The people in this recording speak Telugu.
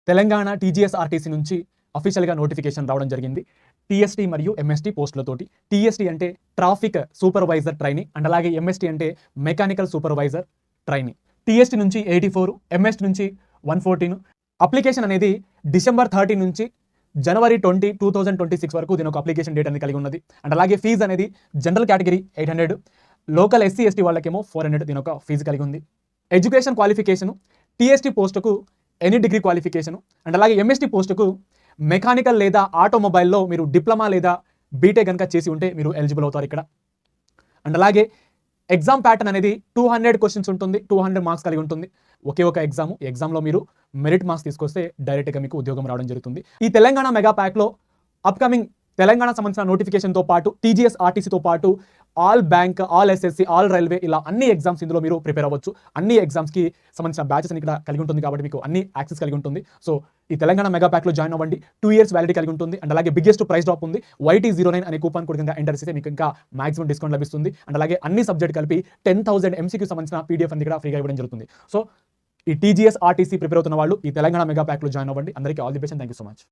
తెలంగాణ టీజీఎస్ఆర్టీసీ నుంచి అఫీషియల్గా నోటిఫికేషన్ రావడం జరిగింది. టీఎస్టీ మరియు ఎంఎస్టీ పోస్టులతోటి. టీఎస్టీ అంటే ట్రాఫిక్ సూపర్వైజర్ ట్రైనింగ్ అండ్ అలాగే ఎంఎస్టీ అంటే మెకానికల్ సూపర్వైజర్ ట్రైనింగ్. టీఎస్టీ నుంచి 84, ఎంఎస్టీ నుంచి 114. అప్లికేషన్ అనేది December 13 నుంచి January 20, 2026 వరకు దీని ఒక అప్లికేషన్ డేట్ అనేది కలిగి ఉన్నది. అండ్ అలాగే ఫీజు అనేది general category 800, local SC ST వాళ్ళకేమో 400 దీని ఒక ఫీజు కలిగి ఉంది. ఎడ్యుకేషన్ క్వాలిఫికేషన్ టీఎస్టీ పోస్టుకు ఎనీ డిగ్రీ క్వాలిఫికేషన్ అండ్ అలాగే ఎంఎస్టీ పోస్టుకు మెకానికల్ లేదా ఆటోమొబైల్లో మీరు డిప్లొమా లేదా బీటెక్ కనుక చేసి ఉంటే మీరు ఎలిజిబుల్ అవుతారు ఇక్కడ. అండ్ అలాగే ఎగ్జామ్ ప్యాటర్న్ అనేది 200 క్వశ్చన్స్ ఉంటుంది, 200 మార్క్స్ కలిగి ఉంటుంది. ఒకే ఒక ఎగ్జామ్. ఈ ఎగ్జామ్లో మీరు మెరిట్ మార్క్స్ తీసుకొస్తే డైరెక్ట్గా మీకు ఉద్యోగం రావడం జరుగుతుంది. ఈ తెలంగాణ మెగా ప్యాక్లో అప్కమింగ్ తెలంగాణ సంబంధించిన నోటిఫికేషన్తో పాటు టీజీఎస్ఆర్టీసీతో పాటు all bank, all SSC, all railway ఇలా అన్ని ఎగ్జామ్స్ ఇందులో మీరు ప్రిపేర్ అవ్వచ్చు. అన్ని ఎగ్జామ్స్కి సంబంధించిన బ్యాచెస్ ఇక్కడ కలిగి ఉంటుంది కాబట్టి మీకు అన్ని యాక్సెస్ కలిగి ఉంటుంది. సో ఈ తెలంగాణ మెగా ప్యాక్లో జాయిన్ అవ్వండి. 2 years వ్యాలిడిటీ కలిగి ఉంటుంది. అండ్ అలాగే బిగ్గెస్ట్ ప్రైస్ డ్రాప్ ఉంది. YT09 అనే కూపన్ కోడ్ కింద ఎంటర్ చేస్తే మీకు ఇంకా మాక్సిమం డిస్కౌంట్ లభిస్తుంది. అండ్ అలాగే అన్ని సబ్జెక్ట్ కలిపి 10,000 MCQ సంబంధించిన PDF అనేది కూడా ఫ్రీగా ఇవ్వడం జరుగుతుంది. సో ఈ టీజీఎస్ఆర్టీసీ ప్రిపేర్ అవుతున్న వాళ్ళు ఈ తెలంగాణ మెగా ప్యాక్లో జాయిన్ అవ్వండి. అందరికీ all the best and thank you so much.